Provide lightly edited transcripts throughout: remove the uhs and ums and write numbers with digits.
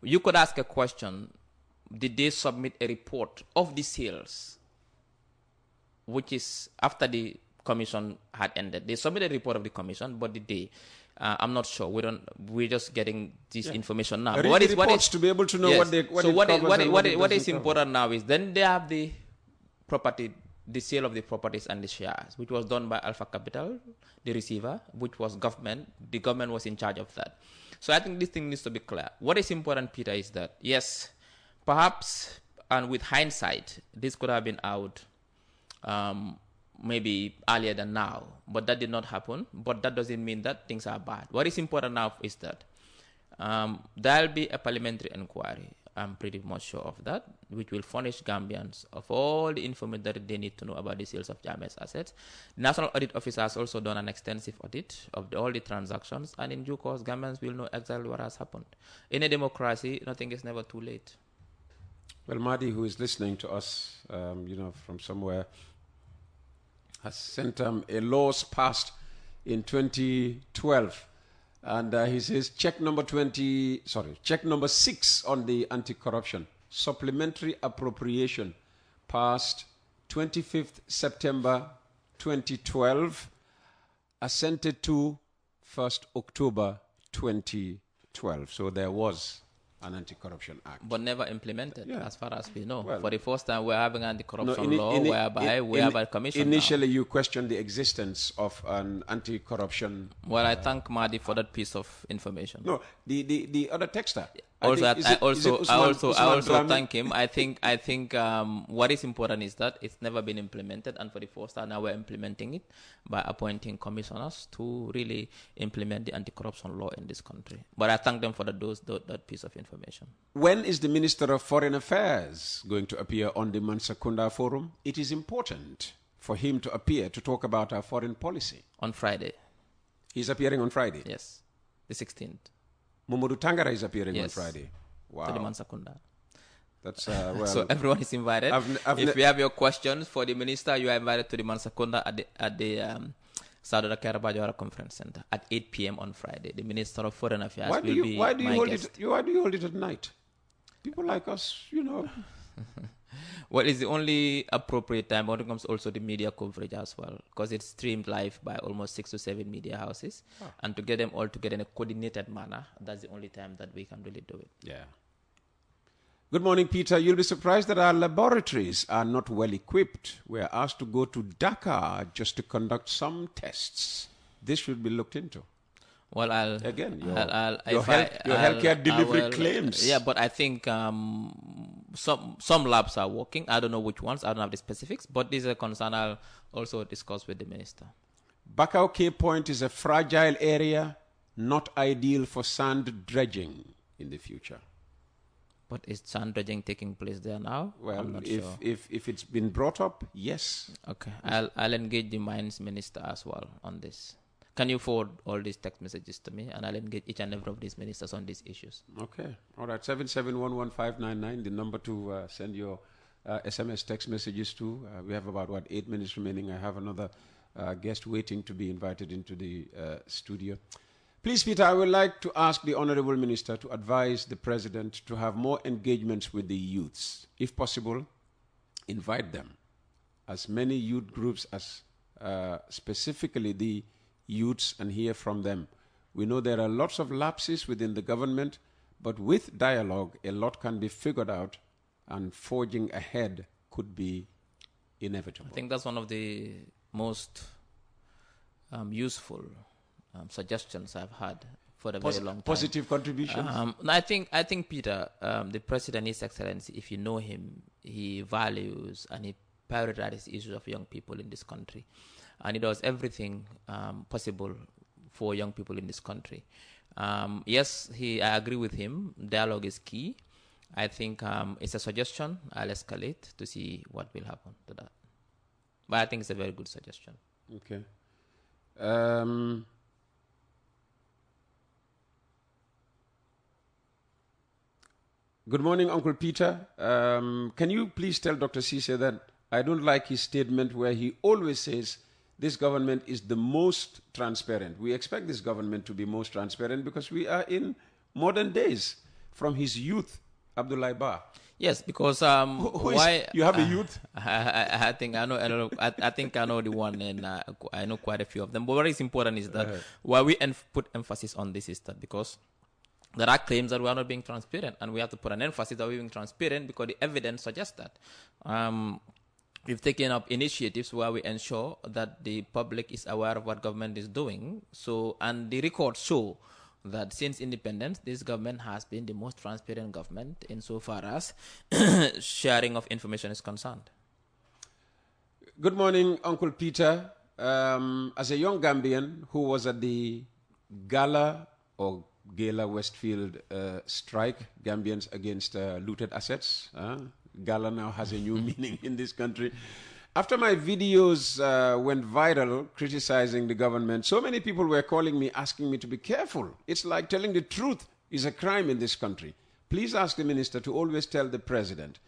You could ask a question, did they submit a report of the sales, which is after the commission had ended? They submitted a report of the commission, but did they? I'm not sure. We're just getting this information now. What is to be able to know what is important now is then they have the property, the sale of the properties and the shares, which was done by Alpha Capital, the receiver, which was government. The government was in charge of that. So I think this thing needs to be clear. What is important, Peter, is that yes, perhaps, and with hindsight, this could have been out maybe earlier than now, but that did not happen. But that doesn't mean that things are bad. What is important now is that there'll be a parliamentary inquiry. I'm pretty much sure of that, which will furnish Gambians of all the information that they need to know about the sales of Jammeh's assets. The National Audit Office has also done an extensive audit of all the transactions, and in due course, Gambians will know exactly what has happened. In a democracy, nothing is never too late. Well, Mahdi, who is listening to us, from somewhere, has sent a laws passed in 2012. And he says, check number 6 on the anti-corruption. Supplementary appropriation passed 25th September 2012, assented to 1st October 2012. So there was an anti-corruption act. But never implemented, as far as we know. Well, for the first time, we're having an anti-corruption law whereby we have a commission Initially, now. You questioned the existence of an anti-corruption... Well, I thank Mahdi for that piece of information. No, the other texter. I also thank him. I think what is important is that it's never been implemented, and for the first time now we're implementing it by appointing commissioners to really implement the anti-corruption law in this country. But I thank them for that piece of information. When is the Minister of Foreign Affairs going to appear on the Mansakunda Forum? It is important for him to appear to talk about our foreign policy. On Friday. He's appearing on Friday? Yes, the 16th. Mumudu Tangara is appearing on Friday. Wow. To the Mansakunda. That's well. So everyone is invited. If you have your questions for the minister, you are invited to the Mansakunda at the Sadara Karabajara Conference Center at 8 p.m. on Friday. The Minister of Foreign Affairs will be my guest. Why do you hold it at night? People like us, Well, it's the only appropriate time when it comes also the media coverage as well, because it's streamed live by almost 6 to 7 media houses. And to get them all together in a coordinated manner, that's the only time that we can really do it. Yeah. Good morning, Peter. You'll be surprised that our laboratories are not well equipped. We're asked to go to Dakar just to conduct some tests. This should be looked into. Well, your healthcare delivery claims. Yeah, but I think some labs are working. I don't know which ones. I don't have the specifics. But this is a concern I'll also discuss with the minister. Bakau Cape Point is a fragile area, not ideal for sand dredging in the future. But is sand dredging taking place there now? Well, if it's been brought up, yes. Okay, I'll engage the mines minister as well on this. Can you forward all these text messages to me, and I'll engage each and every of these ministers on these issues. Okay. All right. 7711599, the number to send your SMS text messages to. We have about, 8 minutes remaining. I have another guest waiting to be invited into the studio. Please, Peter, I would like to ask the Honorable Minister to advise the President to have more engagements with the youths. If possible, invite them. As many youth groups as specifically the youths, and hear from them. We know there are lots of lapses within the government, but with dialogue, a lot can be figured out, and forging ahead could be inevitable. I think that's one of the most useful suggestions I've had for a very long time. Positive contributions? I think Peter, the President, His Excellency, if you know him, he values and he prioritizes issues of young people in this country. And he does everything possible for young people in this country. Yes, I agree with him. Dialogue is key. I think it's a suggestion. I'll escalate to see what will happen to that. But I think it's a very good suggestion. Okay. Good morning, Uncle Peter. Can you please tell Dr. Ceesay that I don't like his statement where he always says this government is the most transparent. We expect this government to be most transparent because we are in modern days. from his youth, Abdoulaye Ba. Yes, because why you have a youth? I think I know. I think I know the one, and I know quite a few of them. But what is important is that why we put emphasis on this is that because there are claims that we are not being transparent, and we have to put an emphasis that we're being transparent because the evidence suggests that. We've taken up initiatives where we ensure that the public is aware of what government is doing. So, and the records show that since independence, this government has been the most transparent government insofar as sharing of information is concerned. Good morning, Uncle Peter. As a young Gambian who was at the Gala Westfield strike, Gambians against looted assets. Gala now has a new meaning in this country. After my videos went viral criticizing the government, so many people were calling me, asking me to be careful. It's like telling the truth is a crime in this country. Please ask the minister to always tell the president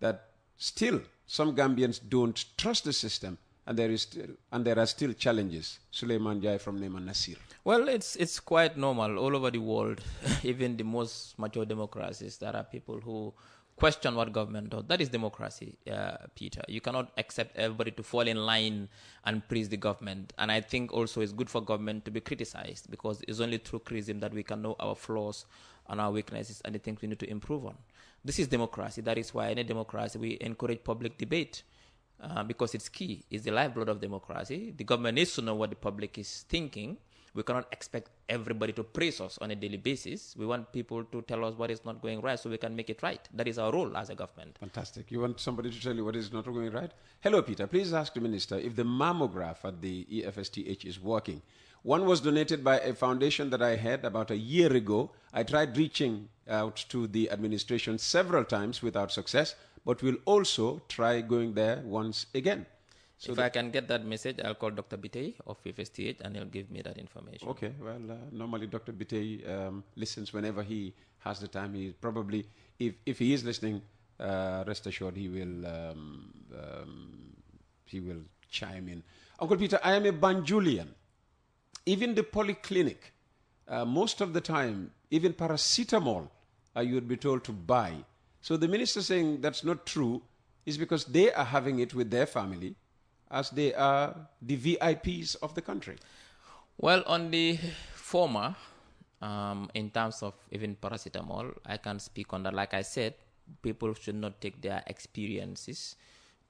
that still some Gambians don't trust the system, and there are still challenges. Suleiman Jai from Neyman Nasir. Well, it's quite normal all over the world, even the most mature democracies. There are people who question what government does. That is democracy, Peter. You cannot accept everybody to fall in line and praise the government. And I think also it's good for government to be criticized because it's only through criticism that we can know our flaws and our weaknesses and the things we need to improve on. This is democracy. That is why in a democracy we encourage public debate because it's key. It's the lifeblood of democracy. The government needs to know what the public is thinking. We cannot expect everybody to praise us on a daily basis. We want people to tell us what is not going right so we can make it right. That is our role as a government. Fantastic. You want somebody to tell you what is not going right? Hello, Peter. Please ask the minister if the mammograph at the EFSTH is working. One was donated by a foundation that I had about a year ago. I tried reaching out to the administration several times without success, but we'll also try going there once again. So if I can get that message, I'll call Dr. Bitey of FSTH and he'll give me that information. Okay, well, normally Dr. Bitey listens whenever he has the time. He probably, if he is listening, rest assured he will chime in. Uncle Peter, I am a Banjulian. Even the polyclinic, most of the time, even paracetamol, you would be told to buy. So the minister saying that's not true is because they are having it with their family, as they are the VIPs of the country? Well, on the former, in terms of even paracetamol, I can speak on that. Like I said, people should not take their experiences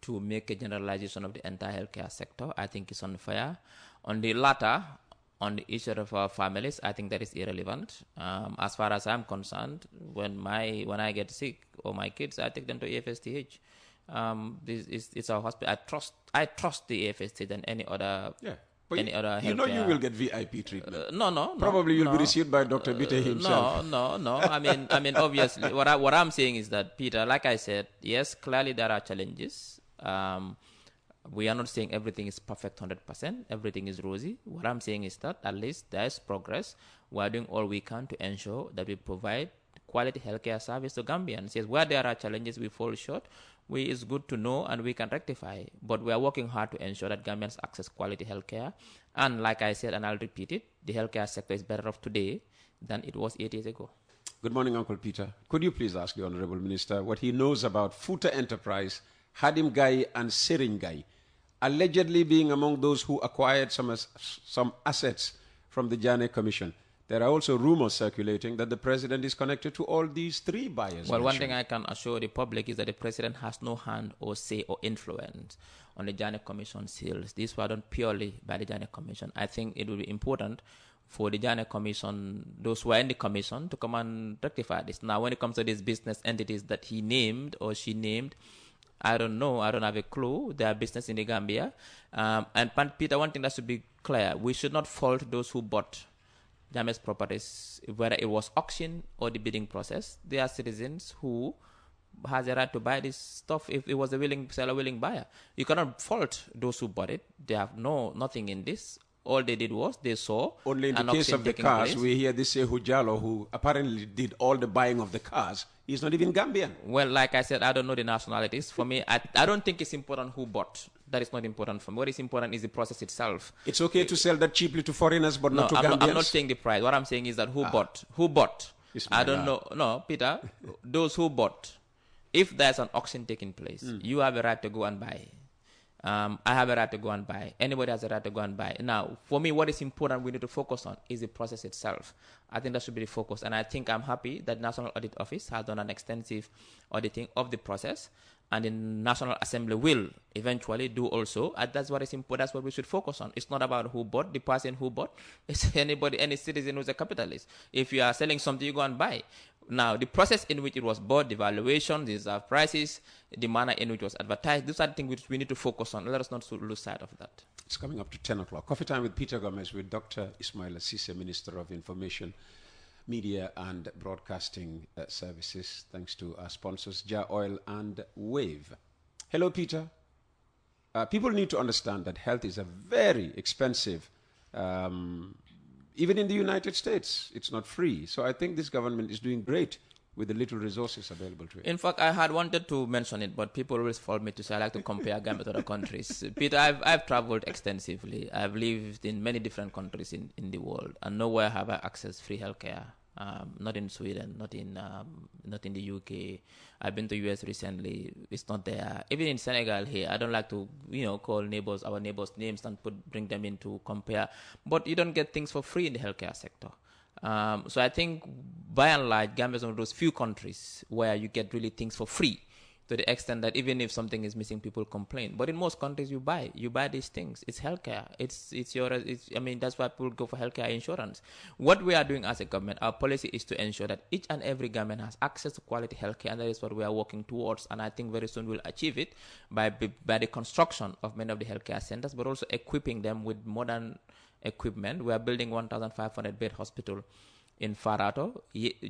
to make a generalization of the entire healthcare sector. I think it's unfair. On the latter, on the issue of our families, I think that is irrelevant. As far as I'm concerned, when I get sick or my kids, I take them to EFSTH. It's our hospital. I trust the AFST than any other. Yeah, but any other. You know, you will get VIP treatment. No. Probably you'll be received by Dr. Bitey himself. No. I mean, obviously, what I'm saying is that, Peter, like I said, yes, clearly there are challenges. We are not saying everything is perfect 100%. Everything is rosy. What I'm saying is that at least there is progress. We are doing all we can to ensure that we provide quality healthcare service to Gambians. Yes, where there are challenges, we fall short. It's good to know and we can rectify. But we are working hard to ensure that Gambians access quality healthcare. And like I said, and I'll repeat it, the healthcare sector is better off today than it was 8 years ago. Good morning, Uncle Peter. Could you please ask the Honorable Minister what he knows about Futa Enterprise, Hadim Gai and Sering Gai, allegedly being among those who acquired some assets from the Jammeh Commission? There are also rumors circulating that the president is connected to all these three buyers. Well, one thing I can assure the public is that the president has no hand or say or influence on the Jammeh Commission sales. These were done purely by the Jammeh Commission. I think it will be important for the Jammeh Commission, those who are in the commission, to come and rectify this. Now, when it comes to these business entities that he named or she named, I don't know. I don't have a clue. They are business in the Gambia. And Peter, one thing that should be clear, we should not fault those who bought Jammeh's properties, whether it was auction or the bidding process. They are citizens who has a right to buy this stuff if it was a willing seller, willing buyer. You cannot fault those who bought it. They have nothing in this. All they did was they saw. Only in the case of the cars, we hear this Hujalo, who apparently did all the buying of the cars. He's not even Gambian. Well, like I said, I don't know the nationalities. For me, I don't think it's important who bought. That is not important for me. What is important is the process itself. It's okay to sell that cheaply to foreigners, but not to Gambians? I'm not saying the price. What I'm saying is that who bought. I don't know. No, Peter, those who bought, if there's an auction taking place, you have a right to go and buy. I have a right to go and buy. Anybody has a right to go and buy. Now, for me, what is important we need to focus on is the process itself. I think that should be the focus. And I think I'm happy that National Audit Office has done an extensive auditing of the process. And the National Assembly will eventually do also. And that's what is important. That's what we should focus on. It's not about who bought, the person who bought. It's anybody, any citizen who's a capitalist. If you are selling something, you go and buy. Now, the process in which it was bought, the valuation, the reserve prices, the manner in which it was advertised, these are the things which we need to focus on. Let us not lose sight of that. It's coming up to 10 o'clock. Coffee time with Peter Gomez with Dr. Ismaila Ceesay, Minister of Information, Media and Broadcasting Services. Thanks to our sponsors, Jar Oil and Wave. Hello, Peter. People need to understand that health is a very expensive even in the United States, it's not free. So I think this government is doing great with the little resources available to it. In fact, I had wanted to mention it, but people always follow me to say I like to compare Gambia to other countries. Peter, I've traveled extensively. I've lived in many different countries in the world, and nowhere have I accessed free healthcare. Not in Sweden, not in the UK. I've been to US recently. It's not there. Even in Senegal here, I don't like to call our neighbors names and bring them in to compare. But you don't get things for free in the healthcare sector. So I think by and large, Gambia is one of those few countries where you get really things for free, to the extent that even if something is missing, people complain. But in most countries, you buy these things. It's healthcare. That's why people go for healthcare insurance. What we are doing as a government, our policy is to ensure that each and every Gambian has access to quality healthcare, and that is what we are working towards. And I think very soon we'll achieve it by the construction of many of the healthcare centers, but also equipping them with modern equipment. We are building 1,500 bed hospital in Farato,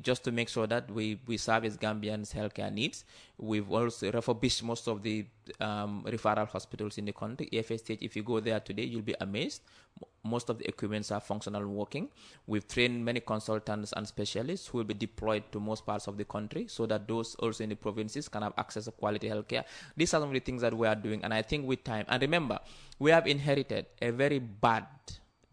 just to make sure that we service Gambians' healthcare needs. We've also refurbished most of the referral hospitals in the country. EFSH, if you go there today, you'll be amazed. Most of the equipments are functional and working. We've trained many consultants and specialists who will be deployed to most parts of the country, so that those also in the provinces can have access to quality healthcare. These are some of the things that we are doing, and I think with time, and remember, we have inherited a very bad,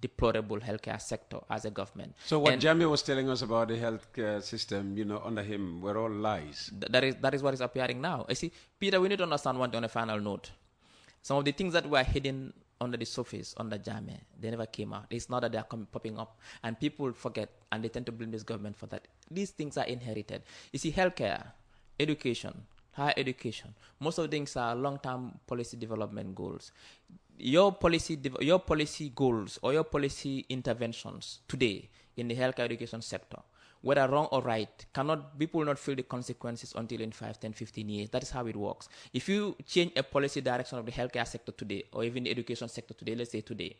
deplorable healthcare sector as a government. So what Jammeh was telling us about the healthcare system, under him, were all lies. That is what is appearing now. You see, Peter, we need to understand one thing on a final note. Some of the things that were hidden under the surface, under Jammeh, they never came out. It's not that they are popping up, and people forget, and they tend to blame this government for that. These things are inherited. You see, healthcare, education, higher education, most of the things are long-term policy development goals. Your policy goals or your policy interventions today in the healthcare education sector, whether wrong or right, people will not feel the consequences until in 5, 10, 15 years. That is how it works. If you change a policy direction of the healthcare sector today, or even the education sector today, let's say today,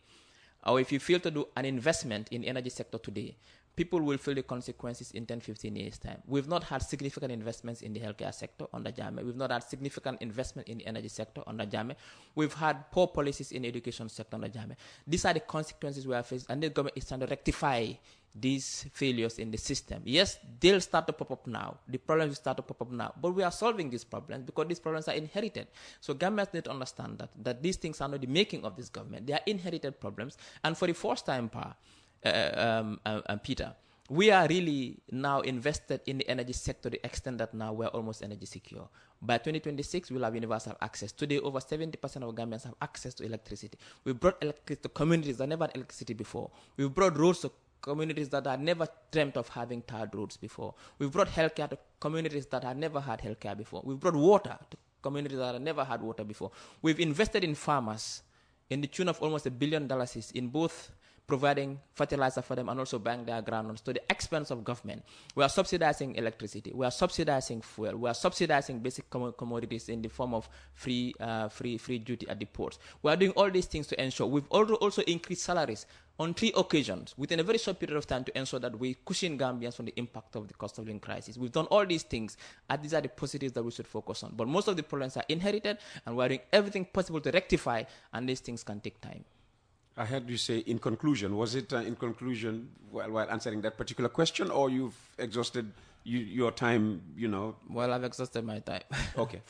or if you fail to do an investment in the energy sector today, people will feel the consequences in 10, 15 years' time. We've not had significant investments in the healthcare sector under Jammeh. We've not had significant investment in the energy sector under Jammeh. We've had poor policies in the education sector under Jammeh. These are the consequences we are facing, and the government is trying to rectify these failures in the system. Yes, they'll start to pop up now. The problems will start to pop up now. But we are solving these problems because these problems are inherited. So Gambians need to understand that these things are not the making of this government. They are inherited problems. And for the first time, Peter, we are really now invested in the energy sector to the extent that now we're almost energy secure. By 2026, we'll have universal access. Today, over 70% of Gambians have access to electricity. We brought electricity to communities that never had electricity before. We've brought roads to communities that had never dreamt of having tarred roads before. We've brought healthcare to communities that had never had healthcare before. We've brought water to communities that had never had water before. We've invested in farmers in the tune of almost $1 billion in both providing fertilizer for them and also buying their groundnuts to the expense of government. We are subsidizing electricity. We are subsidizing fuel. We are subsidizing basic commodities in the form of free duty at the ports. We are doing all these things to ensure. We've also increased salaries on 3 occasions within a very short period of time to ensure that we cushion Gambians from the impact of the cost of living crisis. We've done all these things, and these are the positives that we should focus on. But most of the problems are inherited, and we're doing everything possible to rectify, and these things can take time. I heard you say in conclusion. Was it in conclusion while answering that particular question, or you've exhausted your time, Well, I've exhausted my time. Okay.